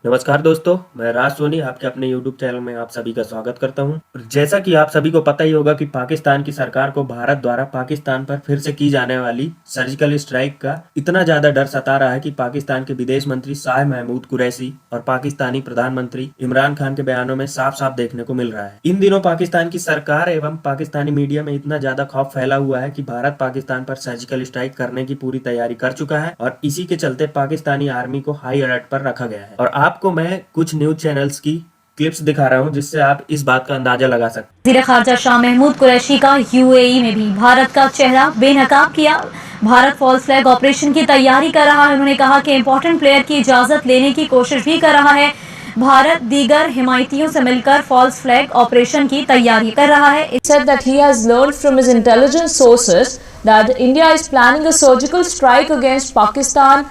नमस्कार दोस्तों, मैं राज सोनी आपके अपने यूट्यूब चैनल में आप सभी का स्वागत करता हूं। जैसा कि आप सभी को पता ही होगा कि पाकिस्तान की सरकार को भारत द्वारा पाकिस्तान पर फिर से की जाने वाली सर्जिकल स्ट्राइक का इतना ज्यादा डर सता रहा है कि पाकिस्तान के विदेश मंत्री शाह महमूद कुरैशी और पाकिस्तानी प्रधानमंत्री इमरान खान के बयानों में साफ साफ देखने को मिल रहा है। इन दिनों पाकिस्तान की सरकार एवं पाकिस्तानी मीडिया में इतना ज्यादा खौफ फैला हुआ है कि भारत पाकिस्तान पर सर्जिकल स्ट्राइक करने की पूरी तैयारी कर चुका है और इसी के चलते पाकिस्तानी आर्मी को हाई अलर्ट पर रखा गया है। और आपको मैं कुछ न्यूज चैनल्स की क्लिप्स दिखा रहा हूं जिससे आप इस बात का अंदाजा लगा सकते हैं। वज़ीर ख़ारजा शाह महमूद कुरैशी का यूएई में भी भारत का चेहरा बेनकाब किया। भारत फॉल्स फ्लैग ऑपरेशन की तैयारी कर रहा है। उन्होंने कहा कि इंपॉर्टेंट प्लेयर की इजाजत लेने की कोशिश भी कर रहा है। भारत दीगर हिमायतियों से मिलकर फॉल्स फ्लैग ऑपरेशन की तैयारी कर रहा है। Said that he has learned from his intelligence sources that India is planning a surgical strike against Pakistan.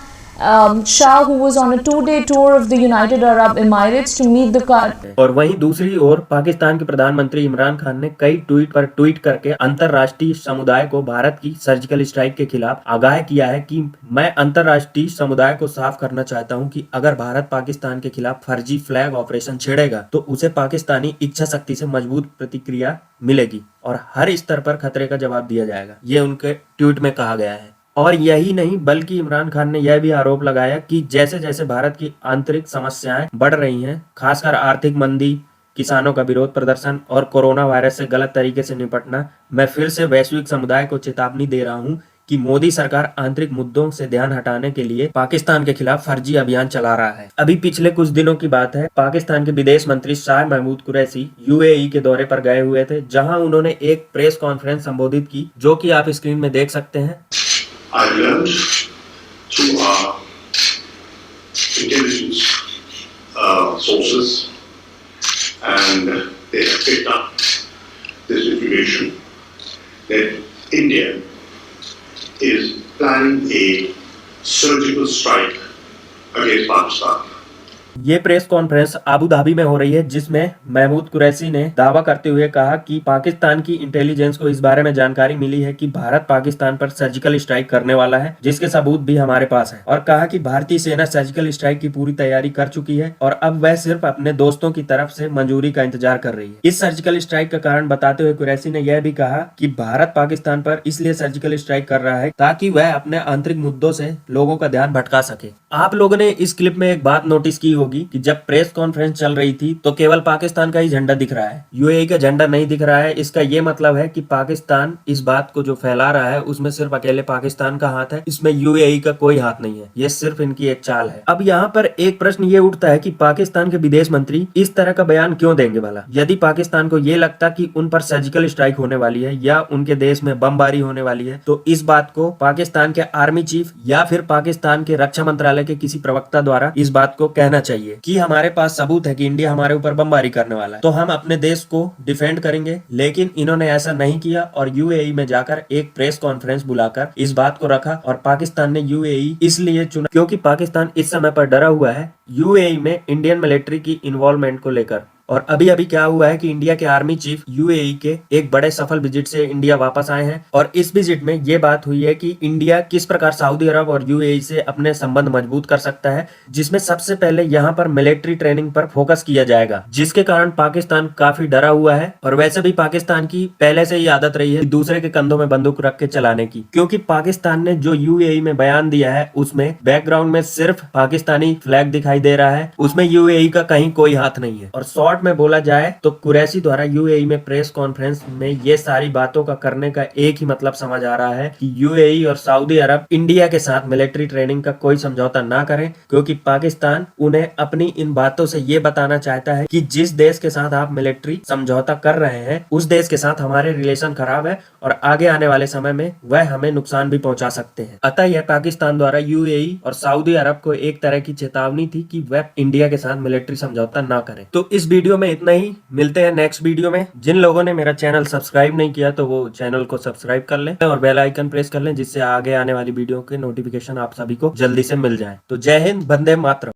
Shah, who was on a 2-day tour of the United Arab Emirates to meet the और वहीं दूसरी ओर पाकिस्तान के प्रधानमंत्री इमरान खान ने कई tweet पर tweet करके अंतर्राष्ट्रीय समुदाय को भारत की सर्जिकल स्ट्राइक के खिलाफ आगाह किया है कि मैं अंतर्राष्ट्रीय समुदाय को साफ करना चाहता हूं कि अगर भारत पाकिस्तान के खिलाफ फर्जी फ्लैग ऑपरेशन छेड़ेगा तो उसे पाकिस्तानी इच्छा शक्ति से मजबूत प्रतिक्रिया मिलेगी और हर स्तर पर खतरे का जवाब दिया जाएगा। ये उनके ट्वीट में कहा गया है। और यही नहीं बल्कि इमरान खान ने यह भी आरोप लगाया कि जैसे जैसे भारत की आंतरिक समस्याएं बढ़ रही हैं, खासकर आर्थिक मंदी, किसानों का विरोध प्रदर्शन और कोरोना वायरस से गलत तरीके से निपटना, मैं फिर से वैश्विक समुदाय को चेतावनी दे रहा हूं कि मोदी सरकार आंतरिक मुद्दों से ध्यान हटाने के लिए पाकिस्तान के खिलाफ फर्जी अभियान चला रहा है। अभी पिछले कुछ दिनों की बात है, पाकिस्तान के विदेश मंत्री शाह महमूद कुरैशी यूएई के दौरे पर गए हुए थे, जहां उन्होंने एक प्रेस कॉन्फ्रेंस संबोधित की, जो कि आप स्क्रीन में देख सकते हैं। I learned through our intelligence sources, and they have picked up this information that India is planning a surgical strike against Pakistan. ये प्रेस कॉन्फ्रेंस अबू धाबी में हो रही है, जिसमें महमूद कुरैशी ने दावा करते हुए कहा कि पाकिस्तान की इंटेलिजेंस को इस बारे में जानकारी मिली है कि भारत पाकिस्तान पर सर्जिकल स्ट्राइक करने वाला है, जिसके सबूत भी हमारे पास है। और कहा कि भारतीय सेना सर्जिकल स्ट्राइक की पूरी तैयारी कर चुकी है और अब वह सिर्फ अपने दोस्तों की तरफ से मंजूरी का इंतजार कर रही है। इस सर्जिकल स्ट्राइक का कारण बताते हुए कुरैशी ने यह भी कहा कि भारत पाकिस्तान पर इसलिए सर्जिकल स्ट्राइक कर रहा है ताकि वह अपने आंतरिक मुद्दों से लोगों का ध्यान भटका सके। आप लोगों ने इस क्लिप में एक बात नोटिस की होगी कि जब प्रेस कॉन्फ्रेंस चल रही थी तो केवल पाकिस्तान का ही झंडा दिख रहा है, यूएई का झंडा नहीं दिख रहा है। इसका ये मतलब है कि पाकिस्तान इस बात को जो फैला रहा है उसमें सिर्फ अकेले पाकिस्तान का हाथ है, इसमें यूएई का कोई हाथ नहीं है। ये सिर्फ इनकी एक चाल है। अब यहाँ पर एक प्रश्न ये उठता है कि पाकिस्तान के विदेश मंत्री इस तरह का बयान क्यों देंगे भला? यदि पाकिस्तान को ये लगता कि उन पर सर्जिकल स्ट्राइक होने वाली है या उनके देश में बमबारी होने वाली है, तो इस बात को पाकिस्तान के आर्मी चीफ या फिर पाकिस्तान के रक्षा मंत्रालय के किसी प्रवक्ता द्वारा इस बात को कहना चाहिए कि हमारे पास सबूत है कि इंडिया हमारे ऊपर बमबारी करने वाला है, तो हम अपने देश को डिफेंड करेंगे। लेकिन इन्होंने ऐसा नहीं किया और यूएई में जाकर एक प्रेस कॉन्फ्रेंस बुलाकर इस बात को रखा। और पाकिस्तान ने यूएई इसलिए चुना क्योंकि पाकिस्तान इस समय पर डरा हुआ है यूएई में इंडियन मिलिट्री की इन्वॉल्वमेंट को लेकर। और अभी अभी क्या हुआ है कि इंडिया के आर्मी चीफ यूएई के एक बड़े सफल विजिट से इंडिया वापस आए हैं और इस विजिट में ये बात हुई है कि इंडिया किस प्रकार सऊदी अरब और यूएई से अपने संबंध मजबूत कर सकता है, जिसमें सबसे पहले यहाँ पर मिलिट्री ट्रेनिंग पर फोकस किया जाएगा, जिसके कारण पाकिस्तान काफी डरा हुआ है। और वैसे भी पाकिस्तान की पहले से ही आदत रही है दूसरे के कंधों में बंदूक रख के चलाने की, क्योंकि पाकिस्तान ने जो यूएई में बयान दिया है उसमें बैकग्राउंड में सिर्फ पाकिस्तानी फ्लैग दिखाई दे रहा है, उसमें यूएई का कहीं कोई हाथ नहीं है। और शॉर्ट में बोला जाए तो कुरैशी द्वारा यूएई में प्रेस कॉन्फ्रेंस में ये सारी बातों का करने का एक ही मतलब समझ आ रहा है कि यूएई और सऊदी अरब इंडिया के साथ मिलिट्री ट्रेनिंग का कोई समझौता ना करें, क्योंकि पाकिस्तान उन्हें अपनी इन बातों से ये बताना चाहता है कि जिस देश के साथ आप मिलिट्री समझौता कर रहे हैं उस देश के साथ हमारे रिलेशन खराब है और आगे आने वाले समय में वह हमें नुकसान भी पहुंचा सकते हैं। अतः यह पाकिस्तान द्वारा यूएई और सऊदी अरब को एक तरह की चेतावनी थी कि वह इंडिया के साथ मिलिट्री समझौता ना करें। तो इस वीडियो में इतना ही, मिलते हैं नेक्स्ट वीडियो में। जिन लोगों ने मेरा चैनल सब्सक्राइब नहीं किया तो वो चैनल को सब्सक्राइब कर लें और बेल आइकन प्रेस कर लें, जिससे आगे आने वाली वीडियो के नोटिफिकेशन आप सभी को जल्दी से मिल जाए। तो जय हिंद, वंदे मातरम।